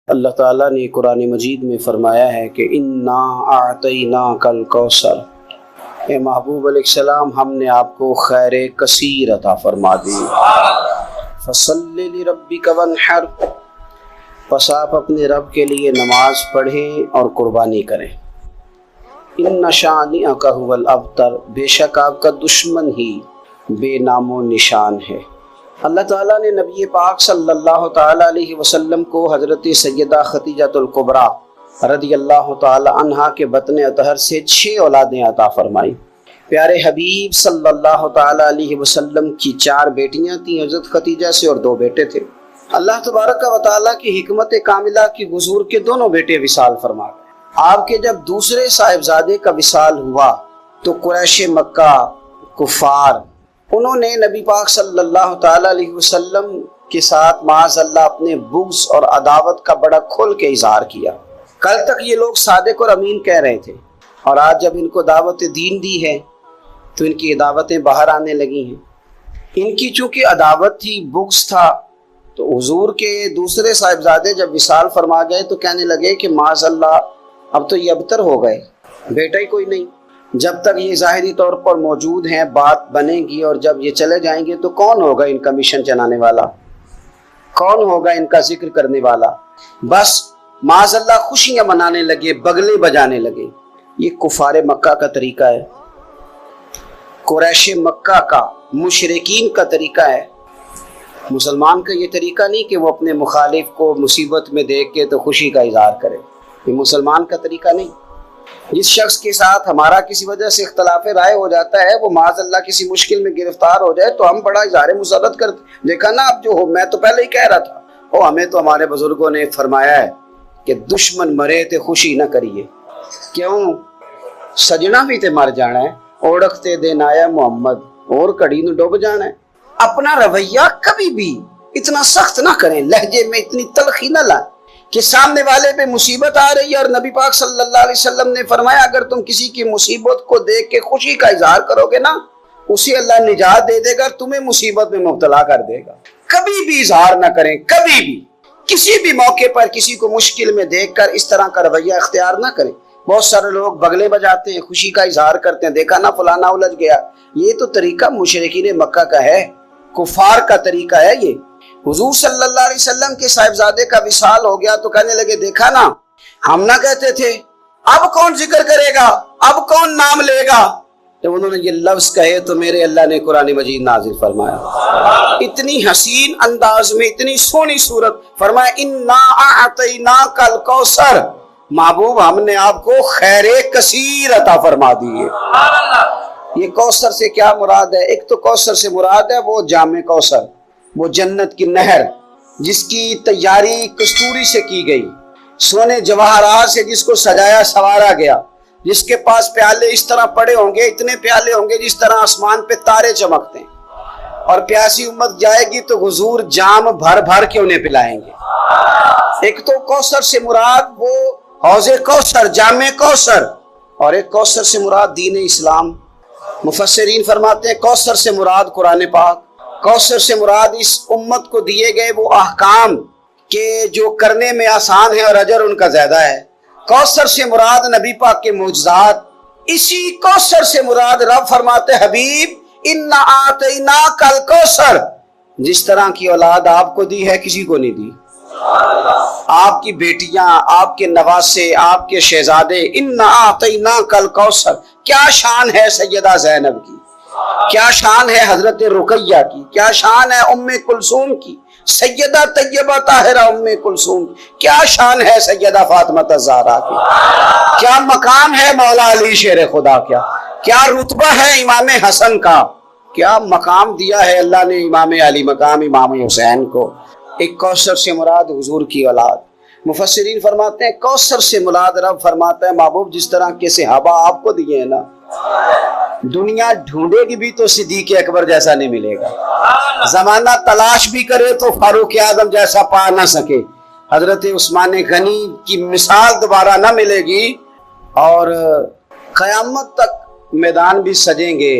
اللہ تعالیٰ نے قرآن مجید میں فرمایا ہے کہ انا اعطیناک الکوثر، اے محبوب علیہ السلام ہم نے آپ کو خیر کثیر عطا فرما دی۔ فصلی لربک وانحر، پس آپ اپنے رب کے لیے نماز پڑھیں اور قربانی کریں۔ ان شانئک ھو الابتر، بے شک آپ کا دشمن ہی بے نام و نشان ہے۔ اللہ تعالیٰ نے نبی پاک صلی اللہ تعالیٰ علیہ وسلم کو حضرت سیدہ خدیجہ الکبریٰ رضی اللہ تعالیٰ عنہا کے بطن اطہر سے 6 اولادیں عطا فرمائی۔ پیارے حبیب صلی اللہ تعالیٰ علیہ وسلم کی 4 بیٹیاں تھیں حضرت خدیجہ سے، اور 2 بیٹے تھے۔ اللہ تبارک و تعالیٰ کی حکمت کاملہ کی حضور کے دونوں بیٹے وصال فرما گئے۔ آپ کے جب دوسرے صاحبزادے کا وصال ہوا تو قریش مکہ کفار انہوں نے نبی پاک صلی اللہ تعالیٰ علیہ وسلم کے ساتھ معاذ اللہ اپنے بغض اور عداوت کا بڑا کھل کے اظہار کیا۔ کل تک یہ لوگ صادق اور امین کہہ رہے تھے، اور آج جب ان کو دعوت دین دی ہے تو ان کی عداوتیں باہر آنے لگی ہیں۔ ان کی چونکہ عداوت تھی، بغض تھا، تو حضور کے دوسرے صاحبزادے جب وصال فرما گئے تو کہنے لگے کہ معاذ اللہ اب تو یہ ابتر ہو گئے، بیٹا ہی کوئی نہیں۔ جب تک یہ ظاہری طور پر موجود ہیں بات بنے گی، اور جب یہ چلے جائیں گے تو کون ہوگا ان کا مشن چلانے والا، کون ہوگا ان کا ذکر کرنے والا؟ بس معاذ اللہ خوشیاں منانے لگے، بغلے بجانے لگے۔ یہ کفار مکہ کا طریقہ ہے، قریش مکہ کا، مشرکین کا طریقہ ہے۔ مسلمان کا یہ طریقہ نہیں کہ وہ اپنے مخالف کو مصیبت میں دیکھ کے تو خوشی کا اظہار کرے، یہ مسلمان کا طریقہ نہیں۔ جس شخص کے ساتھ ہمارا کسی وجہ سے اختلاف رائے ہو جاتا ہے، وہ معاذ اللہ کسی مشکل میں گرفتار ہو جائے تو ہم بڑا اظہار مسرت کرتے، دیکھا نا اب جو ہو، میں تو پہلے ہی کہہ رہا تھا، ہمیں تو ہمارے بزرگوں نے فرمایا ہے کہ دشمن مرے تے خوشی نہ کریے، کیوں سجنا بھی تے مر جانا ہے، اوڑکتے دن آیا محمد اور کڑی نو ڈوب جانا ہے۔ اپنا رویہ کبھی بھی اتنا سخت نہ کریں، لہجے میں اتنی تلخی نہ لائیں کہ سامنے والے پہ مصیبت آ رہی ہے، اور نبی پاک صلی اللہ علیہ وسلم نے فرمایا اگر تم کسی کی مصیبت کو دیکھ کے خوشی کا اظہار کرو گے نا، اسے اللہ نجات دے دے گا، تمہیں مصیبت میں مبتلا کر دے گا۔ کبھی بھی اظہار نہ کریں، کبھی بھی کسی بھی موقع پر کسی کو مشکل میں دیکھ کر اس طرح کا رویہ اختیار نہ کریں۔ بہت سارے لوگ بغلے بجاتے ہیں، خوشی کا اظہار کرتے ہیں، دیکھا نا فلانا الجھ گیا۔ یہ تو طریقہ مشرکین مکہ کا ہے، کفار کا طریقہ ہے یہ۔ حضور صلی اللہ علیہ وسلم کے صاحبزادے کا وصال ہو گیا تو کہنے لگے دیکھا نا، ہم نہ کہتے تھے اب کون ذکر کرے گا، اب کون نام لے گا؟ جب انہوں نے یہ لفظ کہے تو میرے اللہ نے قرآن مجید نازل فرمایا، اتنی حسین انداز میں، اتنی سونی صورت، فرمایا انا اعطیناک الکوثر، محبوب ہم نے آپ کو خیر کثیر عطا فرما دی ہے۔ یہ کوثر سے کیا مراد ہے؟ ایک تو کوثر سے مراد ہے وہ جام کوثر، وہ جنت کی نہر جس کی تیاری کستوری سے کی گئی، سونے جواہرات سے جس کو سجایا سوارا گیا، جس کے پاس پیالے اس طرح پڑے ہوں گے، اتنے پیالے ہوں گے جس طرح آسمان پہ تارے چمکتے ہیں، اور پیاسی امت جائے گی تو حضور جام بھر بھر کے انہیں پلائیں گے۔ ایک تو کوثر سے مراد وہ حوض کوثر، جام کوثر، اور ایک کوثر سے مراد دین اسلام۔ مفسرین فرماتے ہیں کوثر سے مراد قرآن پاک، کوثر سے مراد اس امت کو دیے گئے وہ احکام کہ جو کرنے میں آسان ہے اور اجر ان کا زیادہ ہے۔ کوثر سے مراد نبی پاک کے معجزات۔ اسی کوثر سے مراد رب فرماتے حبیب انا اعطیناک الکوثر، جس طرح کی اولاد آپ کو دی ہے کسی کو نہیں دی، آپ کی بیٹیاں، آپ کے نواسے، آپ کے شہزادے، انا اعطیناک الکوثر۔ کیا شان ہے سیدہ زینب کی، کیا شان ہے حضرت رقیہ کی، کیا شان ہے ام کلثوم کی، سیدہ طیبہ طاہرہ ام کلثوم کی، کیا شان ہے سیدہ فاطمہ الزہرا کی، کیا مقام ہے مولا علی شیر خدا، کیا رتبہ ہے امام حسن کا، کیا مقام دیا ہے اللہ نے امام علی مقام امام حسین کو۔ ایک کوثر سے مراد حضور کی اولاد۔ مفسرین فرماتے ہیں کوثر سے مراد رب فرماتا ہے محبوب جس طرح کے صحابہ آپ کو دیے ہیں نا، دنیا ڈھونڈے گی بھی تو صدیق اکبر جیسا نہیں ملے گا، زمانہ تلاش بھی کرے تو فاروق اعظم جیسا پا نہ سکے، حضرت عثمان غنی کی مثال دوبارہ نہ ملے گی، اور قیامت تک میدان بھی سجیں گے،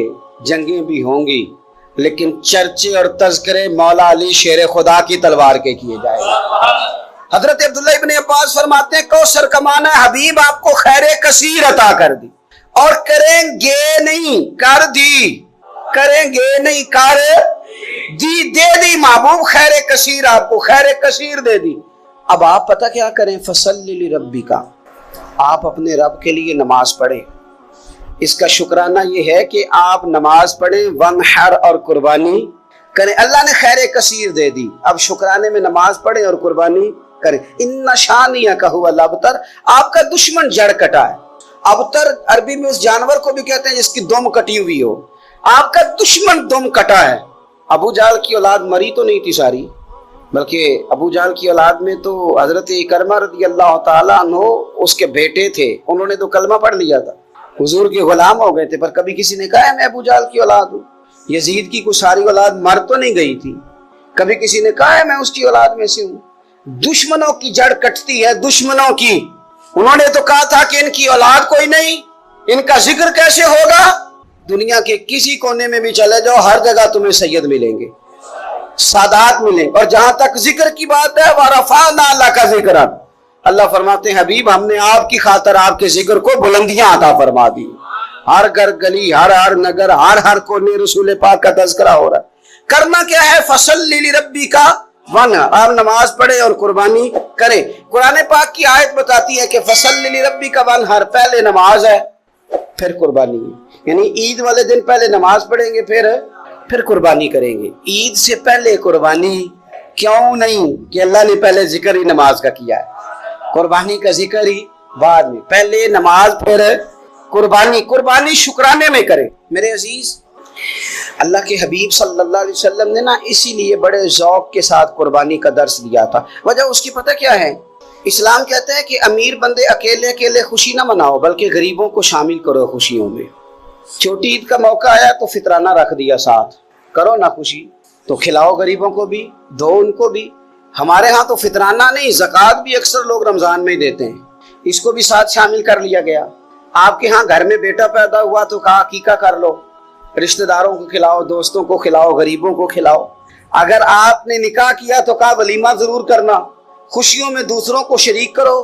جنگیں بھی ہوں گی، لیکن چرچے اور تذکرے مولا علی شیر خدا کی تلوار کے کیے جائے گا۔ حضرت عبداللہ ابن عباس فرماتے ہیں کوثر کا معنی ہے حبیب آپ کو خیر کثیر عطا کر دی، اور کریں گے نہیں کر دی، کریں گے نہیں کر دی، دے دی محبوب خیر کثیر، آپ کو خیر کثیر دے دی۔ اب آپ پتہ کیا کریں، فصلی لربک، آپ اپنے رب کے لیے نماز پڑھیں۔ اس کا شکرانہ یہ ہے کہ آپ نماز پڑھیں، ونحر اور قربانی کریں، اللہ نے خیر کثیر دے دی، اب شکرانے میں نماز پڑھیں اور قربانی کریں۔ ان شانیہ کا ہوا الابتر، آپ کا دشمن جڑ کٹا ہے۔ ابتر عربی میں اس جانور کو بھی کہتے ہیں جس کی دم کٹی ہوئی ہو، آپ کا دشمن دم کٹا ہے۔ ابو جہل کی اولاد مری تو نہیں تھی ساری، بلکہ ابو جہل کی اولاد میں تو حضرت اکرمہ رضی اللہ تعالیٰ عنہ اس کے بیٹے تھے، انہوں نے تو کلمہ پڑھ لیا تھا، حضور کے غلام ہو گئے تھے، پر کبھی کسی نے کہا ہے میں ابو جہل کی اولاد ہوں۔ یزید کی کوئی ساری اولاد مر تو نہیں گئی تھی، کبھی کسی نے کہا ہے میں اس کی اولاد میں سے ہوں۔ دشمنوں کی جڑ کٹتی ہے، دشمنوں کی۔ انہوں نے تو کہا تھا کہ ان کی اولاد کوئی نہیں، ان کا ذکر کیسے ہوگا؟ دنیا کے کسی کونے میں بھی چلے جاؤ، ہر جگہ تمہیں سید ملیں گے، سادات ملیں، اور جہاں تک ذکر کی بات ہے وَرَفَعْنَا لَكَ ذِكْرَكَ، اللہ فرماتے ہیں حبیب ہم نے آپ کی خاطر آپ کے ذکر کو بلندیاں عطا فرما دی، ہر گھر گلی، ہر نگر، ہر کونے رسول پاک کا تذکرہ ہو رہا ہے۔ کرنا کیا ہے، فَصَلِّ لِرَبِّكَ وَانْحَرْ، آپ نماز پڑھیں اور قربانی کریں۔ قرآن پاک کی آیت بتاتی ہے کہ فَصَلِّ لِرَبِّكَ وَانْحَرْ، پہلے نماز ہے پھر قربانی ہے، یعنی عید والے دن پہلے نماز پڑھیں گے پھر قربانی کریں گے۔ عید سے پہلے قربانی کیوں نہیں کہ اللہ نے پہلے ذکر ہی نماز کا کیا ہے، قربانی کا ذکر ہی بعد میں، پہلے نماز پھر قربانی۔ قربانی شکرانے میں کریں۔ میرے عزیز، اللہ کے حبیب صلی اللہ علیہ وسلم نے اسی لیے بڑے ذوق کے ساتھ قربانی کا درس دیا تھا۔ وجہ اس کی پتہ کیا ہے؟ اسلام کہتا ہے کہ امیر بندے اکیلے خوشی نہ مناؤ، بلکہ غریبوں کو شامل کرو خوشیوں میں۔ چھوٹی عید کا موقع آیا تو فطرانہ رکھ دیا ساتھ، کرو نا خوشی، تو کھلاؤ غریبوں کو بھی، دو ان کو بھی۔ ہمارے ہاں تو فطرانہ نہیں، زکوٰۃ بھی اکثر لوگ رمضان میں ہی دیتے ہیں، اس کو بھی ساتھ شامل کر لیا گیا۔ آپ کے ہاں گھر میں بیٹا پیدا ہوا تو کہا عقیقہ کر لو، رشتہ داروں کو کھلاؤ، دوستوں کو کھلاؤ، غریبوں کو کھلاؤ۔ اگر آپ نے نکاح کیا تو کہا ولیمہ ضرور کرنا، خوشیوں میں دوسروں کو شریک کرو۔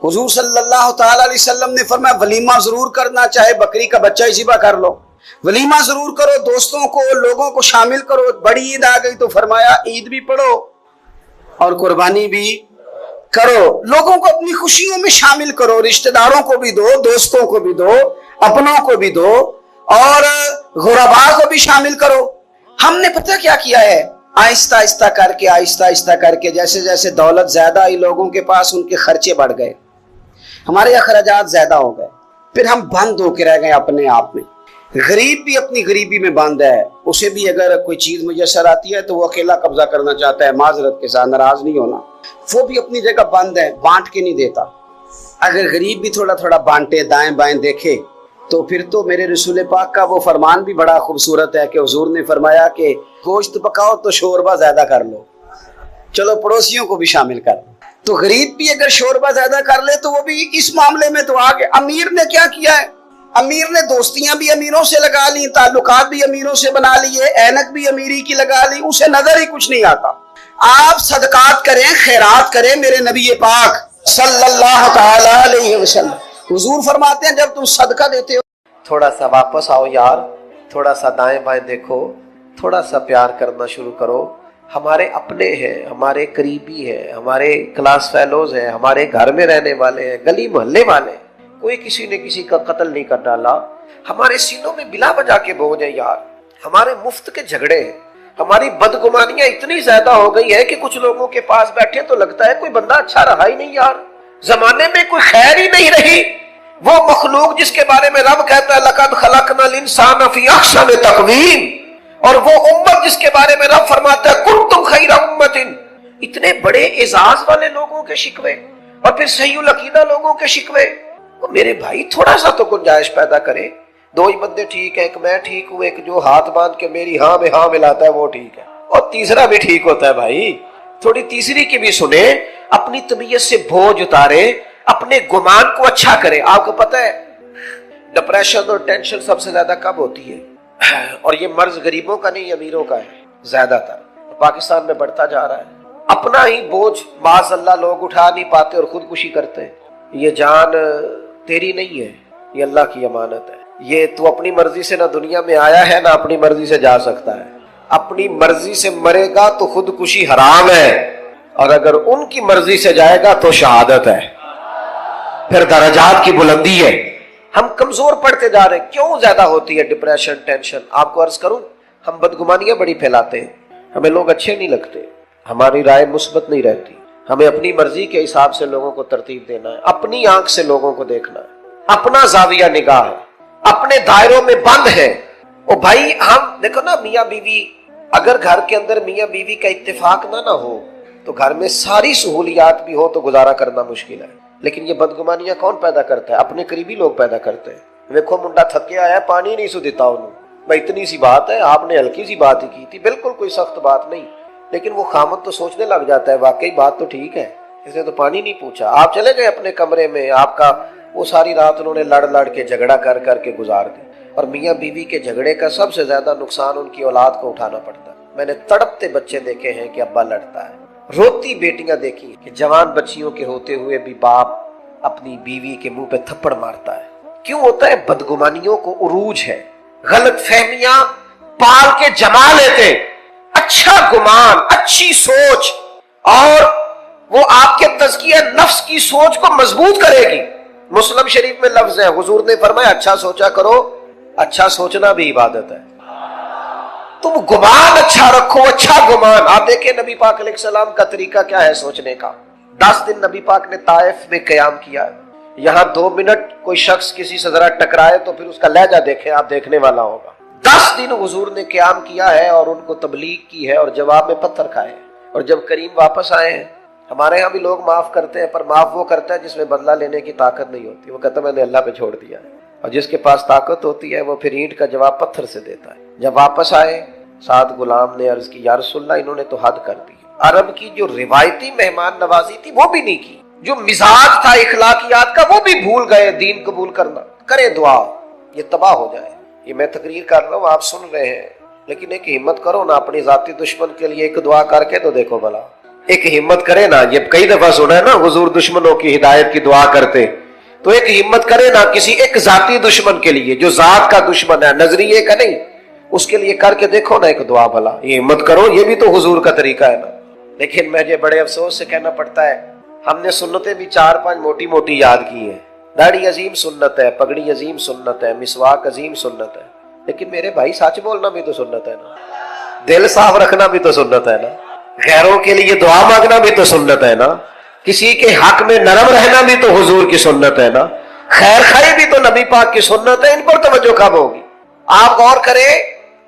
حضور صلی اللہ تعالیٰ علیہ وسلم نے فرمایا ولیمہ ضرور کرنا، چاہے بکری کا بچہ ہی ذبح کر لو، ولیمہ ضرور کرو، دوستوں کو، لوگوں کو شامل کرو۔ بڑی عید آ گئی تو فرمایا عید بھی پڑھو اور قربانی بھی کرو، لوگوں کو اپنی خوشیوں میں شامل کرو، رشتہ داروں کو بھی دو، دوستوں کو بھی دو، اپنوں کو بھی دو، اور غرباء کو بھی شامل کرو۔ ہم نے پتہ کیا کیا ہے، آہستہ آہستہ کر کے جیسے جیسے دولت زیادہ آئی لوگوں کے پاس، ان کے خرچے بڑھ گئے، ہمارے اخراجات زیادہ ہو گئے، پھر ہم بند ہو کے رہ گئے اپنے آپ میں۔ غریب بھی اپنی غریبی میں بند ہے، اسے بھی اگر کوئی چیز میسر آتی ہے تو وہ اکیلا قبضہ کرنا چاہتا ہے، معذرت کے ساتھ، ناراض نہیں ہونا، وہ بھی اپنی جگہ بند ہے، بانٹ کے نہیں دیتا۔ اگر غریب بھی تھوڑا تھوڑا بانٹے، دائیں بائیں دیکھے، تو پھر تو میرے رسول پاک کا وہ فرمان بھی بڑا خوبصورت ہے کہ حضور نے فرمایا کہ گوشت پکاؤ تو شوربہ زیادہ کر لو، چلو پڑوسیوں کو بھی شامل کر لو۔ تو غریب بھی اگر شوربہ زیادہ کر لے تو وہ بھی اس معاملے میں تو آگے۔ امیر نے کیا کیا ہے، امیر نے دوستیاں بھی امیروں سے لگا لی، تعلقات بھی امیروں سے بنا لیے، اینک بھی امیری کی لگا لی، اسے نظر ہی کچھ نہیں آتا۔ آپ صدقات کریں، خیرات کریں، میرے نبی پاک صلی اللہ تعالی علیہ وسلم حضور فرماتے ہیں جب تم صدقہ دیتے ہو تھوڑا سا واپس آؤ یار، تھوڑا سا دائیں بائیں دیکھو، تھوڑا سا پیار کرنا شروع کرو۔ ہمارے اپنے ہیں، ہمارے قریبی ہیں، ہمارے کلاس فیلوز ہیں، ہمارے گھر میں رہنے والے ہیں، گلی محلے والے ہیں، کوئی کسی نے کسی کا قتل نہیں کر ڈالا، ہمارے سینوں میں بلا بجا کے بوجھ ہے یار، ہمارے مفت کے جھگڑے ہیں، ہماری بدگمانیاں اتنی زیادہ ہو گئی ہے کہ کچھ لوگوں کے پاس بیٹھے تو لگتا ہے کوئی بندہ اچھا رہا ہی نہیں یار، زمانے میں کوئی خیر ہی نہیں رہی۔ وہ مخلوق جس کے بارے میں رب کہتا ہے لَقَدْ خَلَقْنَا الْإِنسَانَ فِي أَحْسَنِ تَقْوِيمٍ، اور وہ امت جس کے بارے میں رب فرماتا ہے كُنتُمْ خَيْرَ أُمَّةٍ، اتنے بڑے اعزاز والے لوگوں کے شکوے اور پھر صحیح العقیدہ لوگوں کے شکوے۔ میرے بھائی تھوڑا سا تو گنجائش پیدا کرے، دو ہی بندے ٹھیک ہے، ایک میں ٹھیک ہوں، ایک جو ہاتھ باندھ کے میری ہاں میں ہاں ملاتا ہے وہ ٹھیک ہے، اور تیسرا بھی ٹھیک ہوتا ہے۔ بھائی تھوڑی تیسری کی بھی سنیں، اپنی طبیعت سے بوجھ اتارے، اپنے گمان کو اچھا کرے۔ آپ کو پتہ ہے ڈپریشن اور ٹینشن سب سے زیادہ کب ہوتی ہے، اور یہ مرض غریبوں کا نہیں امیروں کا ہے زیادہ تر، پاکستان میں بڑھتا جا رہا ہے۔ اپنا ہی بوجھ معاذ اللہ لوگ اٹھا نہیں پاتے اور خودکشی کرتے ہیں۔ یہ جان تیری نہیں ہے، یہ اللہ کی امانت ہے۔ یہ تو اپنی مرضی سے نہ دنیا میں آیا ہے نہ اپنی مرضی سے جا سکتا ہے۔ اپنی مرضی سے مرے گا تو خودکشی حرام ہے، اور اگر ان کی مرضی سے جائے گا تو شہادت ہے، پھر درجات کی بلندی ہے۔ ہم کمزور پڑتے جا رہے ہیں۔ کیوں زیادہ ہوتی ہے ڈپریشن، ٹینشن؟ آپ کو عرض کروں، ہم بدگمانیاں بڑی پھیلاتے ہیں، ہمیں لوگ اچھے نہیں لگتے، ہماری رائے مثبت نہیں رہتی، ہمیں اپنی مرضی کے حساب سے لوگوں کو ترتیب دینا ہے، اپنی آنکھ سے لوگوں کو دیکھنا ہے، اپنا زاویہ نگاہ ہے، اپنے دائروں میں بند ہے۔ او بھائی ہم دیکھو نا، میاں بیوی، اگر گھر کے اندر میاں بیوی کا اتفاق نہ ہو تو گھر میں ساری سہولیات بھی ہو تو گزارا کرنا مشکل ہے۔ لیکن یہ بدگمانیاں کون پیدا کرتا ہے؟ اپنے قریبی لوگ پیدا کرتے ہیں۔ دیکھو منڈا تھکے آیا، پانی نہیں سو دیتا انہوں، بھائی اتنی سی بات ہے، آپ نے ہلکی سی بات ہی کی تھی، بالکل کوئی سخت بات نہیں۔ لیکن وہ خامد تو سوچنے لگ جاتا ہے واقعی بات تو ٹھیک ہے، اس نے تو پانی نہیں پوچھا۔ آپ چلے گئے اپنے کمرے میں، آپ کا وہ ساری رات انہوں نے لڑ کے جھگڑا کر کے گزار دی، اور میاں بیوی کے جھگڑے کا سب سے زیادہ نقصان ان کی اولاد کو اٹھانا پڑتا ہے۔ میں نے تڑپتے بچے دیکھے ہیں کہ ابا لڑتا ہے، روتی بیٹیاں دیکھی کہ جوان بچیوں کے ہوتے ہوئے بھی باپ اپنی بیوی کے منہ پہ تھپڑ مارتا ہے۔ کیوں ہوتا ہے؟ بدگمانیوں کو عروج ہے، غلط فہمیاں پال کے جما لیتے۔ اچھا گمان، اچھی سوچ، اور وہ آپ کے تزکیہ نفس کی سوچ کو مضبوط کرے گی۔ مسلم شریف میں لفظ ہے، حضور نے فرمایا اچھا سوچا کرو، اچھا سوچنا بھی عبادت ہے۔ تم گمان اچھا رکھو، اچھا گمان۔ آپ دیکھیں نبی پاک علیہ السلام کا طریقہ کیا ہے سوچنے کا۔ 10 دن نبی پاک نے طائف میں قیام کیا ہے۔ یہاں 2 منٹ کوئی شخص کسی سے ذرا ٹکرائے تو پھر اس کا لہجہ دیکھیں، آپ دیکھنے والا ہوگا۔ 10 دن حضور نے قیام کیا ہے اور ان کو تبلیغ کی ہے، اور جواب میں پتھر کھائے۔ اور جب کریم واپس آئے ہیں، ہمارے ہاں بھی لوگ معاف کرتے ہیں، پر معاف وہ کرتا ہے جس میں بدلہ لینے کی طاقت نہیں ہوتی۔ وہ کہتا ہے میں نے اللہ پہ چھوڑ دیا ہے، اور جس کے پاس طاقت ہوتی ہے وہ پھر اینٹ کا جواب پتھر سے دیتا ہے۔ جب واپس آئے، 7 غلام نے عرض کی یا رسول اللہ انہوں نے تو حد کر دی۔ عرب کی جو روایتی مہمان نوازی تھی وہ بھی نہیں کی، جو مزاج تھا اخلاقیات کا وہ بھی بھول گئے۔ دین قبول کرنا، کرے دعا یہ تباہ ہو جائے۔ یہ میں تقریر کر رہا ہوں، آپ سن رہے ہیں، لیکن ایک ہمت کرو نا اپنی ذاتی دشمن کے لیے ایک دعا کر کے تو دیکھو بھلا، ایک ہمت کرے نا۔ یہ کئی دفعہ سنا ہے نا حضور دشمنوں کی ہدایت کی دعا کرتے، تو ایک ہمت کرے نا کسی ایک ذاتی دشمن کے لیے جو ذات کا دشمن ہے، نظریے کا نہیں، اس کے لیے کر کے دیکھو نا ایک دعا بھلا، یہ ہمت کرو۔ یہ بھی تو حضور کا طریقہ ہے نا۔ لیکن مجھے بڑے افسوس سے کہنا پڑتا ہے، ہم نے سنتیں بھی 4-5 موٹی موٹی یاد کی ہیں۔ داڑھی عظیم سنت ہے، پگڑی عظیم سنت ہے، مسواک عظیم سنت ہے، لیکن میرے بھائی سچ بولنا بھی تو سنت ہے نا، دل صاف رکھنا بھی تو سنت ہے نا، غیروں کے لیے دعا مانگنا بھی تو سنت ہے نا، کسی کے حق میں نرم رہنا بھی تو حضور کی سنت ہے نا، خیر خائی بھی تو نبی پاک کی سنت ہے۔ ان پر توجہ کب ہوگی؟ آپ غور کریں،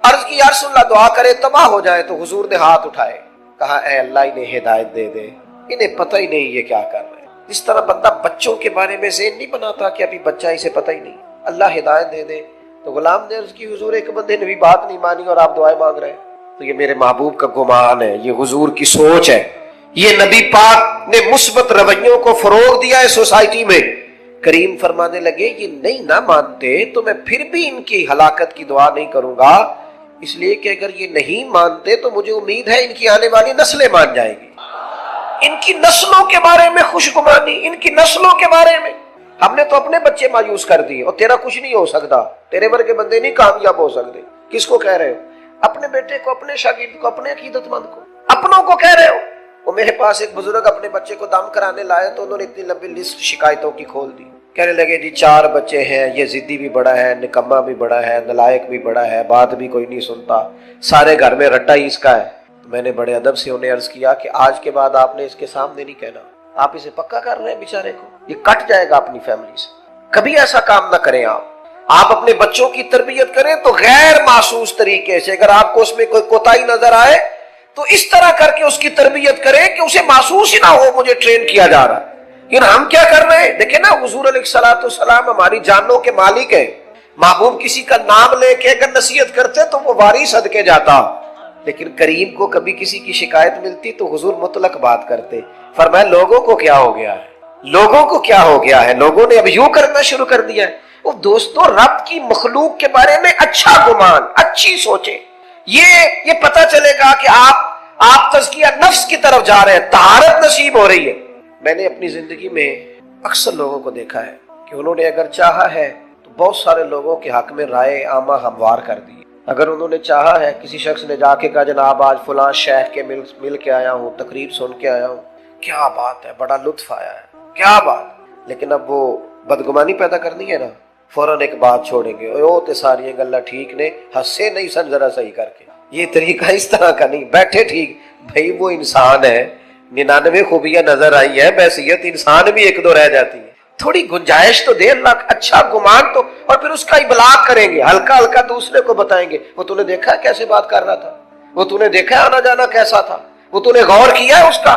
عرض کی یا رسول اللہ دعا کرے تباہ ہو جائے، تو حضور نے ہاتھ اٹھائے، کہا اے اللہ انہیں ہدایت دے دے، انہیں پتہ ہی نہیں یہ کیا کر رہے ہیں۔ اس طرح بندہ بچوں کے بارے میں ذہن نہیں بناتا کہ ابھی بچہ اسے پتہ ہی نہیں، اللہ ہدایت دے دے۔ تو غلام نے عرض کی حضور ایک بندے نے بھی بات نہیں مانی اور آپ دعائیں مانگ رہے ہیں، تو یہ میرے محبوب کا گمان ہے، یہ حضور کی سوچ ہے، یہ نبی پاک نے مثبت رویوں کو فروغ دیا ہے سوسائٹی میں۔ کریم فرمانے لگے یہ نہیں نہ مانتے تو میں پھر بھی ان کی ہلاکت کی دعا نہیں کروں گا، اس لیے کہ اگر یہ نہیں مانتے تو مجھے امید ہے ان کی آنے والی نسلیں مان جائیں گی۔ ان کی نسلوں کے بارے میں خوشگمانی، ان کی نسلوں کے بارے میں۔ ہم نے تو اپنے بچے مایوس کر دیے، اور تیرا کچھ نہیں ہو سکتا، تیرے ورگے بندے نہیں کامیاب ہو سکتے۔ کس کو کہہ رہے ہو؟ اپنے بیٹے کو، اپنے شاگرد کو، اپنے عقیدت مند کو، اپنوں کو کہہ رہے ہو۔ وہ میرے پاس ایک بزرگ اپنے بچے کو دم کرانے لائے تو انہوں نے اتنی لمبی لسٹ شکایتوں کی کھول دی، کہنے لگے جی 4 بچے ہیں، یہ ضدی بھی بڑا ہے، نکما بھی بڑا ہے، نلائق بھی بڑا ہے، بات بھی کوئی نہیں سنتا، سارے گھر میں رٹا ہی اس کا ہے۔ تو میں نے بڑے ادب سے انہیں عرض کیا کہ آج کے بعد آپ نے اس کے سامنے نہیں کہنا، آپ اسے پکا کر رہے ہیں بیچارے کو، یہ کٹ جائے گا اپنی فیملی سے، کبھی ایسا کام نہ کریں آپ اپنے بچوں کی تربیت کریں تو غیر محسوس طریقے سے، اگر آپ کو اس میں کوئی کوتاہی نظر آئے تو اس طرح کر کے اس کی تربیت کریں کہ اسے محسوس ہی نہ ہو مجھے ٹرین کیا جا رہا ہے۔ لیکن ہم کیا کر رہے ہیں؟ دیکھیں نا حضور علیہ السلام ہماری جانوں کے مالک ہیں، محبوب کسی کا نام لے کے اگر نصیحت کرتے تو وہ واری صدقے جاتا، لیکن کریم کو کبھی کسی کی شکایت ملتی تو حضور مطلق بات کرتے، فرمایا لوگوں کو کیا ہو گیا ہے، لوگوں کو کیا ہو گیا ہے، لوگوں نے اب یوں کرنا شروع کر دیا ہے۔ وہ دوستو رب کی مخلوق کے بارے میں اچھا گمان، اچھی سوچیں، یہ پتہ چلے گا کہ آپ آپ تزکیہ نفس کی طرف جا رہے ہیں، طہارت نصیب ہو رہی ہے۔ میں نے اپنی زندگی میں اکثر لوگوں کو دیکھا ہے کہ انہوں نے اگر چاہا ہے تو بہت سارے لوگوں کے حق میں رائے عامہ ہموار کر دی۔ اگر انہوں نے چاہا ہے، کسی شخص نے جا کے کہا جناب آج فلاں شیخ کے مل کے آیا ہوں، تقریر سن کے آیا ہوں، کیا بات ہے، بڑا لطف آیا ہے، کیا بات، لیکن اب وہ بدگمانی پیدا کرنی ہے نا، فوراً ایک بات چھوڑیں گے، او تے ساری گلا ٹھیک نے، ہنسے نہیں سن ذرا صحیح کر کے۔ یہ طریقہ اس طرح کا نہیں، بیٹھے ٹھیک، بھائی وہ انسان ہے، 99 خوبیاں نظر آئی ہیں، بحیثیت انسان بھی ایک دو رہ جاتی ہے، تھوڑی گنجائش تو دے اللہ، اچھا گمان تو، اور پھر اس کا ابلاغ کریں گے، ہلکا ہلکا دوسرے کو بتائیں گے، وہ تو نے دیکھا ہے کیسے بات کر رہا تھا، وہ تو نے دیکھا ہے آنا جانا کیسا تھا، وہ تو نے غور کیا ہے اس کا۔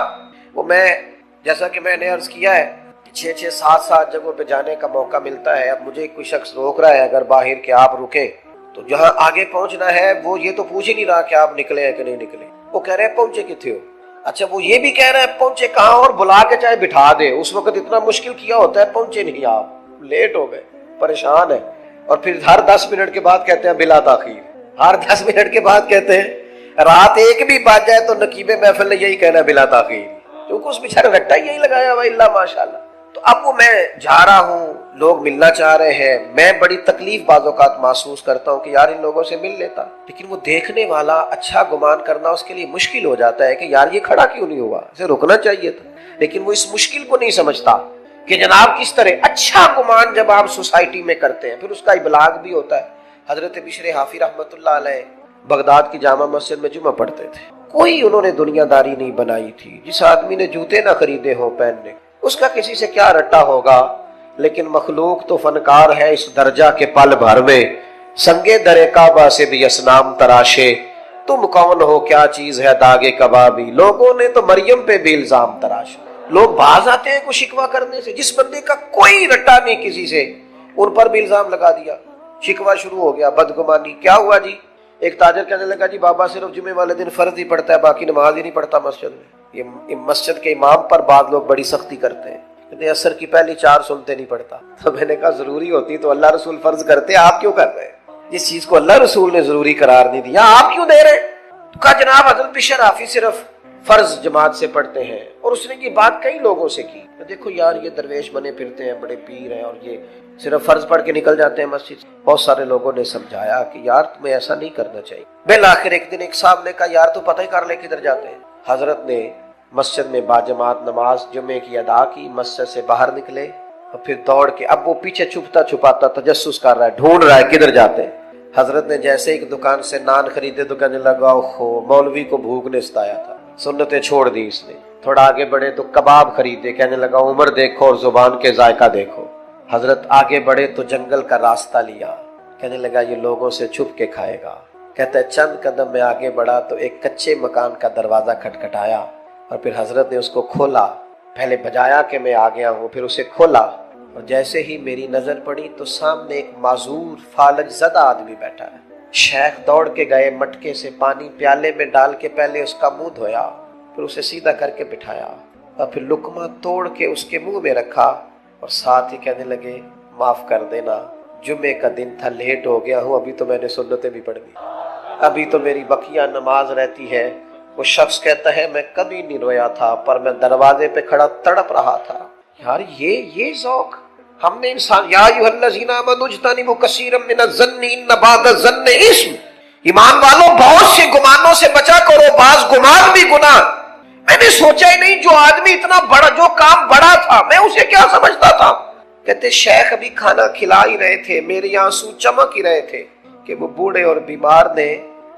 وہ میں جیسا کہ میں نے عرض کیا ہے، 6 7 جگہوں پہ جانے کا موقع ملتا ہے۔ اب مجھے کوئی شخص روک رہا ہے اگر باہر کہ آپ رکیں، تو جہاں آگے پہنچنا ہے وہ یہ تو پوچھ ہی نہیں رہا کہ آپ نکلے ہیں کہ نہیں نکلے، وہ کہہ رہے ہیں پہنچے کتنے ہو، اچھا وہ یہ بھی کہہ رہے ہیں پہنچے کہاں، اور بلا کے چاہے بٹھا دے، اس وقت اتنا مشکل کیا ہوتا ہے، پہنچے نہیں آپ، لیٹ ہو گئے، پریشان ہے، اور پھر ہر 10 منٹ کے بعد کہتے ہیں بلا تاخیر، ہر 10 منٹ کے بعد کہتے ہیں، رات 1 بھی بج جائے تو نقیب محفل نے یہی کہنا بلا تاخیر، کیونکہ اس بیچارے رٹا یہی لگایا ہوا اللہ ماشاءاللہ۔ تو اب وہ میں جا رہا ہوں، لوگ ملنا چاہ رہے ہیں، میں بڑی تکلیف بعض اوقات محسوس کرتا ہوں کہ یار ان لوگوں سے مل لیتا، لیکن وہ دیکھنے والا اچھا گمان کرنا اس کے لیے مشکل ہو جاتا ہے کہ یار یہ کھڑا کیوں نہیں ہوا، اسے رکنا چاہیے تھا، لیکن وہ اس مشکل کو نہیں سمجھتا کہ جناب کس طرح اچھا گمان جب آپ سوسائٹی میں کرتے ہیں پھر اس کا ابلاغ بھی ہوتا ہے۔ حضرت بشر حافی رحمۃ اللہ علیہ بغداد کی جامع مسجد میں جمعہ پڑھتے تھے، کوئی انہوں نے دنیا داری نہیں بنائی تھی، جس آدمی نے جوتے نہ خریدے ہوں پہننے، اس کا کسی سے کیا رٹا ہوگا، لیکن مخلوق تو فنکار ہے اس درجہ کے پل بھر میں، سنگے در کعبہ سے بھی اسنام تراشے، تم کون ہو کیا چیز ہے داغے کبابی، لوگوں نے تو مریم پہ بھی الزام تراشا۔ لوگ باز آتے ہیں کوئی شکوہ کرنے سے، جس بندے کا کوئی رٹا نہیں کسی سے، ان پر بھی الزام لگا دیا، شکوہ شروع ہو گیا، بدگمانی، کیا ہوا جی، ایک تاجر کہنے لگا جی بابا صرف جمعے والے دن فرض ہی پڑھتا ہے، باقی نماز ہی نہیں پڑھتا مسجد میں۔ یہ مسجد کے امام پر بعض لوگ بڑی سختی کرتے ہیں، کہتے ہیں عصر کی پہلی 4 سنتے نہیں پڑھتا۔ تو میں نے کہا ضروری ہوتی تو اللہ رسول فرض کرتے، آپ کیوں کر رہے ہیں؟ جس چیز کو اللہ رسول نے ضروری قرار نہیں دیا آپ کیوں دے رہے ہیں؟ تو کہا جناب حضرت بشر حافی صرف فرض جماعت سے پڑھتے ہیں، اور اس نے یہ بات کئی لوگوں سے کی، دیکھو یار یہ درویش بنے پھرتے ہیں، بڑے پیر ہیں، اور یہ صرف فرض پڑھ کے نکل جاتے ہیں مسجد سے۔ بہت سارے لوگوں نے سمجھایا کہ یار تمہیں ایسا نہیں کرنا چاہیے۔ بالآخر ایک دن ایک صاحب نے کہا یار تو پتہ ہی کر لے کدھر جاتے ہیں۔ حضرت نے مسجد میں باجماعت نماز جمعے کی ادا کی، مسجد سے باہر نکلے، اور پھر دوڑ کے، اب وہ پیچھے چھپتا چھپاتا تجسس کر رہا ہے، ڈھونڈ رہا ہے کدھر جاتے ہیں۔ حضرت نے جیسے ایک دکان سے نان خریدے تو کہنے لگا اوہو، مولوی کو بھوک نے ستایا تھا، سنتیں چھوڑ دی اس نے۔ تھوڑا آگے بڑھے تو کباب خریدے، کہنے لگا عمر دیکھو اور زبان کے ذائقہ دیکھو۔ حضرت آگے بڑھے تو جنگل کا راستہ لیا، کہنے لگا یہ لوگوں سے چھپ کے کھائے گا۔ کہتا ہے چند قدم میں آگے بڑھا تو ایک کچے مکان کا دروازہ کھٹکھٹایا، اور پھر حضرت نے اس کو کھولا، پہلے بجایا کہ میں آ گیا ہوں، پھر اسے کھولا، اور جیسے ہی میری نظر پڑی تو سامنے ایک معذور فالج زدہ آدمی بیٹھا ہے۔ شیخ دوڑ کے گئے، مٹکے سے پانی پیالے میں ڈال کے پہلے اس کا منہ دھویا، پھر اسے سیدھا کر کے بٹھایا، اور پھر لقمہ توڑ کے اس کے منہ میں رکھا، اور ساتھ ہی کہنے لگے معاف کر دینا، جمعے کا دن تھا، لیٹ ہو گیا ہوں، ابھی تو میں نے سنتیں بھی پڑھ لی، ابھی تو میری بقیہ نماز رہتی ہے۔ وہ شخص کہتا ہے میں کبھی نہیں رویا تھا، پر میں دروازے پہ کھڑا تڑپ رہا تھا۔ یار یہ ذوق ہم نے انسان، یا ایھا الذین آمنوا اجتنبوا کثیرا من الظن ان بعض الظن اثم، ایمان والوں بہت سے گمانوں سے بچا کرو، بعض گمان بھی گناہ۔ میں نے سوچا ہی نہیں جو آدمی اتنا بڑا، جو کام بڑا تھا، میں اسے کیا سمجھتا تھا۔ کہتے شیخ ابھی کھانا کھلا ہی رہے تھے، میرے آنسو چمک ہی رہے تھے کہ وہ بوڑھے اور بیمار نے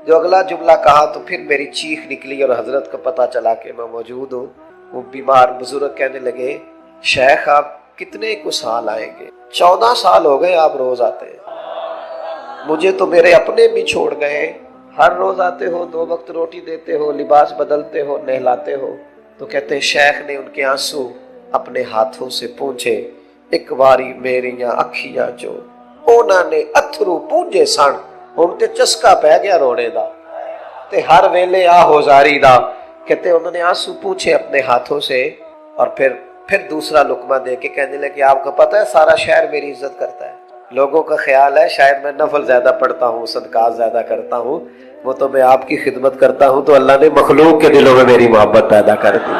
جو اگلا جملہ کہا تو پھر میری چیخ نکلی، اور حضرت کو پتا چلا کہ میں موجود ہوں۔ وہ بیمار بزرگ کہنے لگے شیخ آپ کتنے کو سال آئیں گے؟ 14 سال ہو گئے آپ روز آتے ہیں، مجھے تو میرے اپنے بھی چھوڑ گئے، ہر روز آتے ہو، 2 وقت روٹی دیتے ہو، لباس بدلتے ہو، نہلاتے ہو۔ تو کہتے شیخ نے ان کے آنسو اپنے ہاتھوں سے پونچھے، ایک باری میریاں اکھیاں جو انہوں نے اتھرو پونجے سن، ہن تے چسکا پہ گیا رونے دا، تے ہر ویلے آ ہوزاری دا۔ کہتے انہوں نے آنسو پونچھے اپنے ہاتھوں سے، اور پھر دوسرا لقمہ دے کے کہنے لگے آپ کو پتہ ہے سارا شہر میری عزت کرتا ہے، لوگوں کا خیال ہے شاید میں نفل زیادہ پڑھتا ہوں، صدقات زیادہ کرتا ہوں، وہ تو میں آپ کی خدمت کرتا ہوں تو اللہ نے مخلوق کے دلوں میں میری محبت پیدا کر دی۔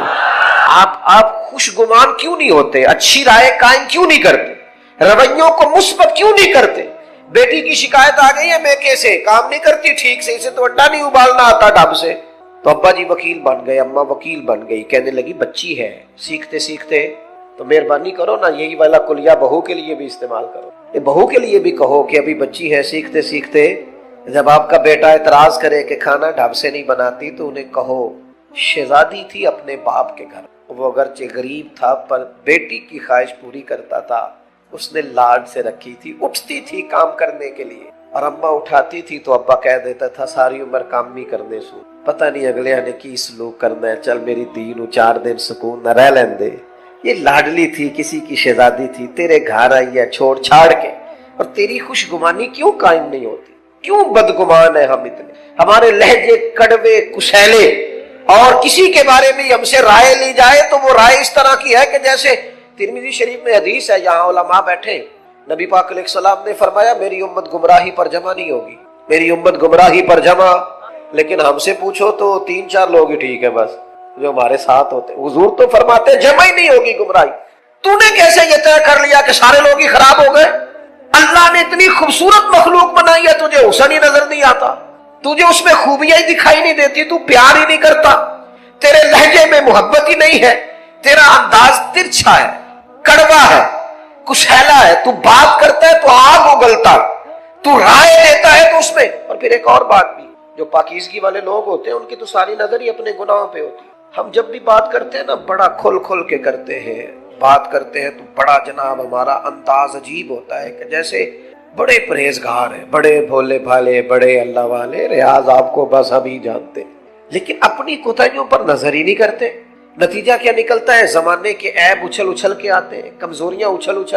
آپ خوشگمان کیوں نہیں ہوتے؟ اچھی رائے قائم کیوں نہیں کرتے؟ رویوں کو مثبت کیوں نہیں کرتے؟ بیٹی کی شکایت آ گئی ہے میکے سے، کام نہیں کرتی ٹھیک سے، اسے تو انڈا نہیں ابالنا آتا ڈب سے، تو ابا جی وکیل بن گئے، اماں وکیل بن گئی، کہنے لگی بچی ہے، سیکھتے سیکھتے تو مہربانی کرو نا یہی والا کلیہ بہو کے لیے بھی استعمال کرو، یہ بہو کے لیے بھی کہو کہ ابھی بچی ہے، سیکھتے سیکھتے جب آپ کا بیٹا اعتراض کرے کہ کھانا ڈھب سے نہیں بناتی تو انہیں کہو شہزادی تھی اپنے باپ کے گھر، وہ اگرچہ غریب تھا پر بیٹی کی خواہش پوری کرتا تھا، اس نے لاڈ سے رکھی تھی، اٹھتی تھی کام کرنے کے لیے اور اماں اٹھاتی تھی تو ابا کہہ دیتا تھا ساری عمر کام بھی کرنے سو، پتہ نہیں اگلے آنے کی سلوک کرنا ہے، چل میری تین 4 دن سکون نہ رہ لین دے، یہ لاڈلی تھی کسی کی شہزادی تھی، تیرے گھر آئی ہے چھوڑ چھاڑ کے، اور تیری خوشگمانی کیوں قائم نہیں ہوتی؟ کیوں بدگمان ہے ہم اتنے؟ ہمارے لہجے کڑوے کسیلے، اور کسی کے بارے میں ہم سے رائے لی جائے تو وہ رائے اس طرح کی ہے کہ جیسے ترمذی شریف میں حدیث ہے، یہاں علماء بیٹھے، نبی پاک علیہ السلام نے فرمایا میری امت گمراہی پر جمع نہیں ہوگی، میری امت گمراہی پر جمع، لیکن ہم سے پوچھو تو 3-4 لوگ ہی ٹھیک ہے بس جو ہمارے ساتھ ہوتے، حضور تو فرماتے ہیں جمع ہی نہیں ہوگی گمراہی۔ تو نے کیسے یہ طے کر لیا کہ سارے لوگ ہی خراب ہو گئے؟ اللہ نے اتنی خوبصورت مخلوق بنائی ہے، تجھے حسن ہی نظر نہیں آتا، تجھے اس میں خوبیاں ہی دکھائی نہیں دیتی، تو پیار ہی نہیں کرتا، تیرے لہجے میں محبت ہی نہیں ہے، تیرا انداز ترچھا ہے، کڑوا ہے، کسیلا ہے، تو بات کرتا ہے تو آگ اگلتا، تو رائے دیتا ہے تو اس میں۔ اور پھر ایک اور بات بھی، جو پاکیزگی والے لوگ ہوتے ہیں ان کی تو ساری نظر ہی اپنے گناہوں پہ ہوتی ہے۔ ہم جب بھی بات کرتے ہیں نا بڑا کھل کھل کے کرتے ہیں، بات کرتے ہیں تو بڑا جناب ہمارا انداز عجیب ہوتا ہے کہ جیسے بڑے پرہیزگار ہیں، بڑے بھولے بھالے، بڑے اللہ والے، ریاض آپ کو بس ہم ہی جانتے، لیکن اپنی کوتاہیوں پر نظر ہی نہیں کرتے۔ نتیجہ کیا نکلتا ہے؟ زمانے کے عیب اچھل اچھل کے آتے ہیں، کمزوریاں اچھل اچھل